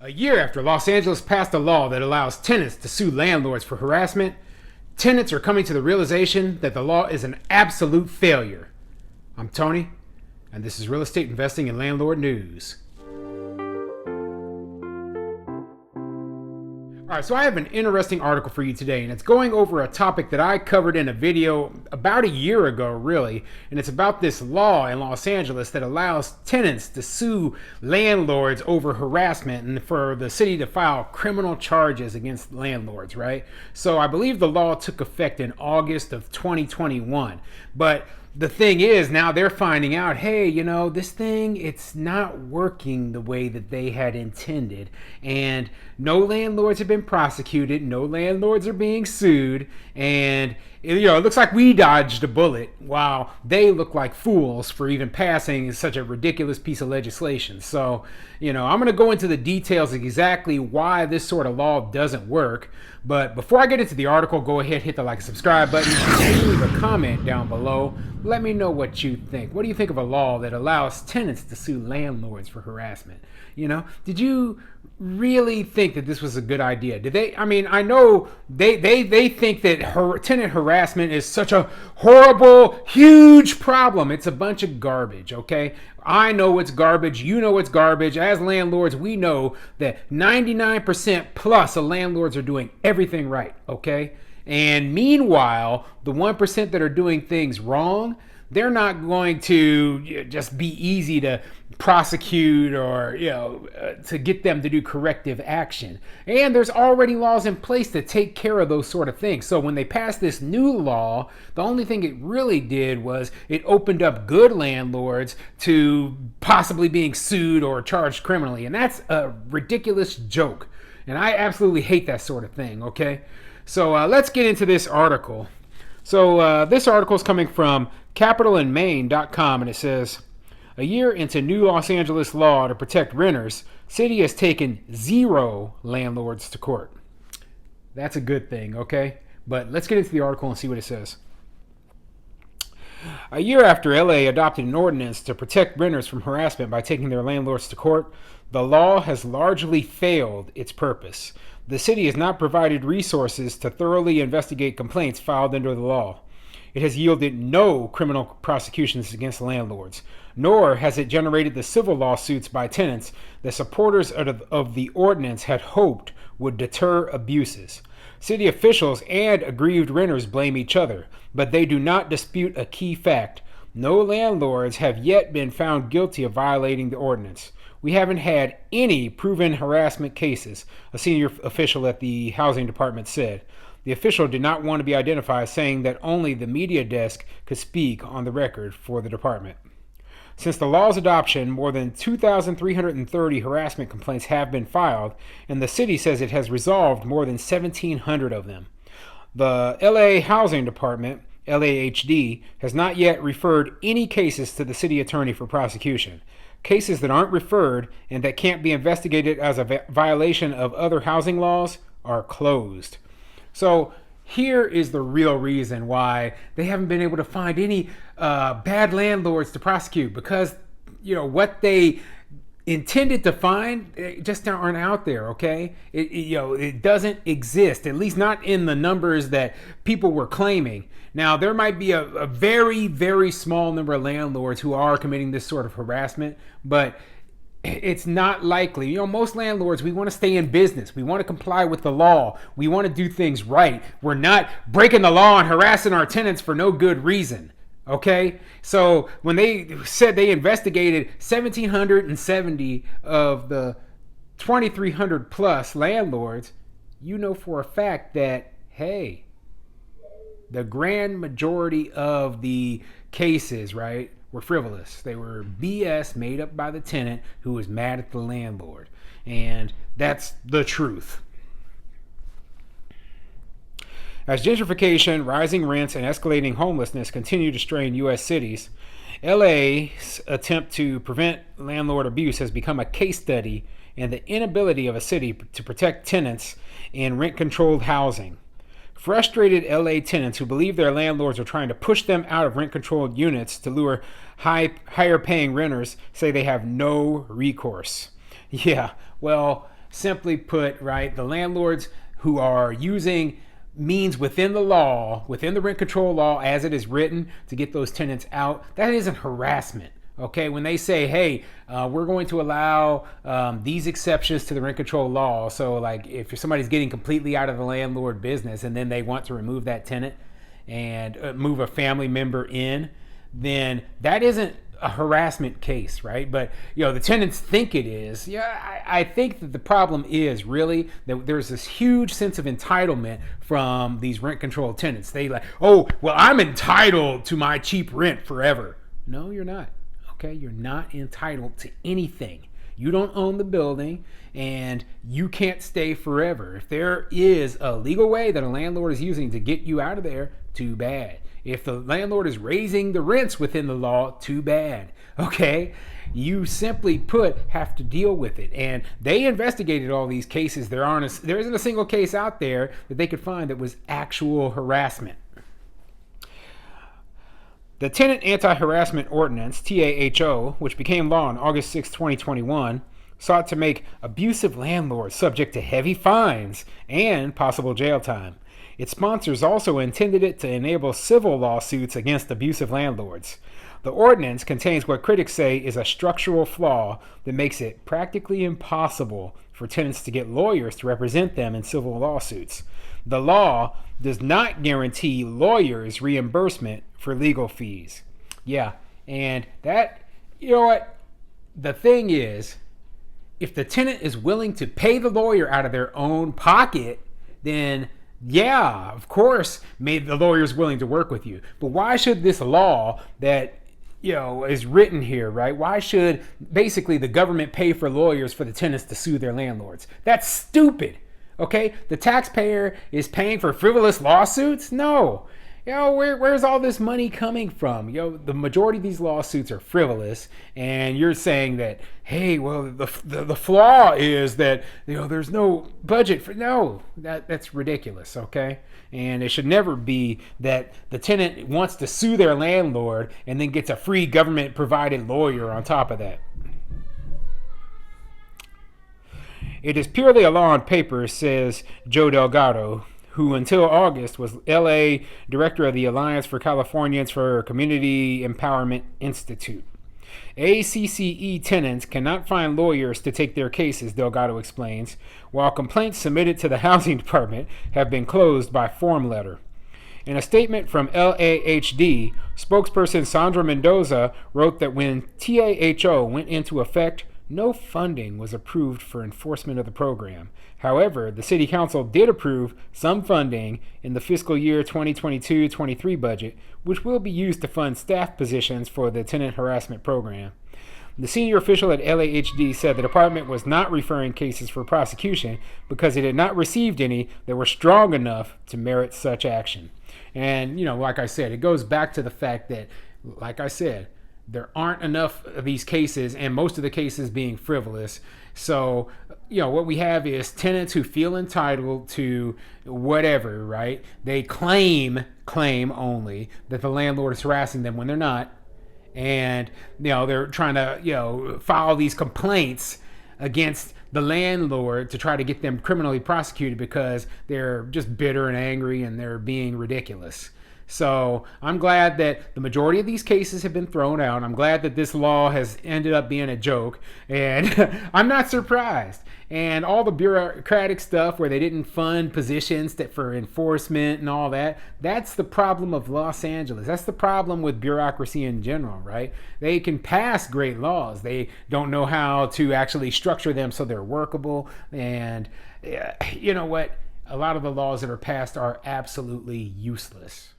A year after Los Angeles passed a law that allows tenants to sue landlords for harassment, tenants are coming to the realization that the law is an absolute failure. I'm Tony, and this is Real Estate Investing and Landlord News. All right, so I have an interesting article for you today, and it's going over a topic that I covered in a video about a year ago, really, and it's about this law in Los Angeles that allows tenants to sue landlords over harassment and for the city to file criminal charges against landlords, right? So I believe the law took effect in August of 2021, but the thing is, now they're finding out, hey, this thing, it's not working the way that they had intended. And no landlords have been prosecuted. No landlords are being sued. And, it looks like we dodged a bullet while they look like fools for even passing such a ridiculous piece of legislation. So, I'm going to go into the details of exactly why this sort of law doesn't work. But before I get into the article, go ahead, hit the like and subscribe button, and leave a comment down below. Let me know what you think. What do you think of a law that allows tenants to sue landlords for harassment? Did you really think that this was a good idea? Did they? I mean, I know they think that tenant harassment is such a horrible, huge problem. It's a bunch of garbage, okay? I know it's garbage. You know it's garbage. As landlords, we know that 99% plus of landlords are doing everything right, okay? And meanwhile, the 1% that are doing things wrong, they're not going to just be easy to prosecute or, to get them to do corrective action. And there's already laws in place to take care of those sort of things. So when they passed this new law, the only thing it really did was it opened up good landlords to possibly being sued or charged criminally. And that's a ridiculous joke. And I absolutely hate that sort of thing, okay? So let's get into this article. So this article is coming from capitalinmaine.com, and it says, a year into new Los Angeles law to protect renters, city has taken 0 landlords to court. That's a good thing, okay? But let's get into the article and see what it says. A year after LA adopted an ordinance to protect renters from harassment by taking their landlords to court, the law has largely failed its purpose. The city has not provided resources to thoroughly investigate complaints filed under the law. It has yielded no criminal prosecutions against landlords, nor has it generated the civil lawsuits by tenants that supporters of the ordinance had hoped would deter abuses. City officials and aggrieved renters blame each other, but they do not dispute a key fact. No landlords have yet been found guilty of violating the ordinance. We haven't had any proven harassment cases, a senior official at the housing department said. The official did not want to be identified, saying that only the media desk could speak on the record for the department. Since the law's adoption, more than 2,330 harassment complaints have been filed, and the city says it has resolved more than 1,700 of them. The LA Housing Department, LAHD, has not yet referred any cases to the city attorney for prosecution. Cases that aren't referred and that can't be investigated as a violation of other housing laws are closed. So here is the real reason why they haven't been able to find any bad landlords to prosecute, because what they intended to find just aren't out there, okay? It doesn't exist, at least not in the numbers that people were claiming. Now, there might be a very, very small number of landlords who are committing this sort of harassment, but it's not likely. Most landlords, we want to stay in business. We want to comply with the law. We want to do things right. We're not breaking the law and harassing our tenants for no good reason. Okay? So when they said they investigated 1,770 of the 2,300 plus landlords, for a fact that, hey, the grand majority of the cases, right, were frivolous. They were BS made up by the tenant who was mad at the landlord. And that's the truth. As gentrification, rising rents, and escalating homelessness continue to strain U.S. cities, LA's attempt to prevent landlord abuse has become a case study in the inability of a city to protect tenants in rent-controlled housing. Frustrated LA tenants who believe their landlords are trying to push them out of rent-controlled units to lure higher-paying renters say they have no recourse. Yeah, well, simply put, right, the landlords who are using means within the law, within the rent control law as it is written to get those tenants out, that isn't harassment. Okay, when they say, hey, we're going to allow these exceptions to the rent control law. So like if somebody's getting completely out of the landlord business and then they want to remove that tenant and move a family member in, then that isn't a harassment case, right? But the tenants think it is. Yeah, I think that the problem is really that there's this huge sense of entitlement from these rent control tenants. They like, oh, well, I'm entitled to my cheap rent forever. No, you're not. Okay, you're not entitled to anything. You don't own the building and you can't stay forever. If there is a legal way that a landlord is using to get you out of there, too bad. If the landlord is raising the rents within the law, too bad. Okay? You simply put have to deal with it. And they investigated all these cases. There isn't a single case out there that they could find that was actual harassment. The Tenant Anti-Harassment Ordinance, TAHO, which became law on August 6, 2021, sought to make abusive landlords subject to heavy fines and possible jail time. Its sponsors also intended it to enable civil lawsuits against abusive landlords. The ordinance contains what critics say is a structural flaw that makes it practically impossible for tenants to get lawyers to represent them in civil lawsuits. The law does not guarantee lawyers reimbursement for legal fees. Yeah, and that, you know what? The thing is, if the tenant is willing to pay the lawyer out of their own pocket, then yeah, of course, maybe the lawyer's willing to work with you. But why should this law that is written here, right? Why should basically the government pay for lawyers for the tenants to sue their landlords? That's stupid. Okay, the taxpayer is paying for frivolous lawsuits? No. Where's all this money coming from? The majority of these lawsuits are frivolous, and you're saying that, hey, well, the flaw is that there's no budget for. No, that's ridiculous. Okay, and it should never be that the tenant wants to sue their landlord and then gets a free government provided lawyer on top of that. It is purely a law on paper, says Joe Delgado, who until August was LA director of the Alliance for Californians for Community Empowerment Institute. ACCE tenants cannot find lawyers to take their cases, Delgado explains, while complaints submitted to the housing department have been closed by form letter. In a statement from LAHD, spokesperson Sandra Mendoza wrote that when TAHO went into effect, no funding was approved for enforcement of the program. However, the City Council did approve some funding in the fiscal year 2022-23 budget, which will be used to fund staff positions for the tenant harassment program. The senior official at LAHD said the department was not referring cases for prosecution because it had not received any that were strong enough to merit such action. And, like I said, it goes back to the fact that, like I said, there aren't enough of these cases, and most of the cases being frivolous. So, what we have is tenants who feel entitled to whatever, right? They claim only that the landlord is harassing them when they're not. And, they're trying to, file these complaints against the landlord to try to get them criminally prosecuted because they're just bitter and angry and they're being ridiculous. So I'm glad that the majority of these cases have been thrown out. I'm glad that this law has ended up being a joke, and I'm not surprised. And all the bureaucratic stuff where they didn't fund positions for enforcement and all that, that's the problem of Los Angeles. That's the problem with bureaucracy in general, right? They can pass great laws. They don't know how to actually structure them so they're workable. And you know what? A lot of the laws that are passed are absolutely useless.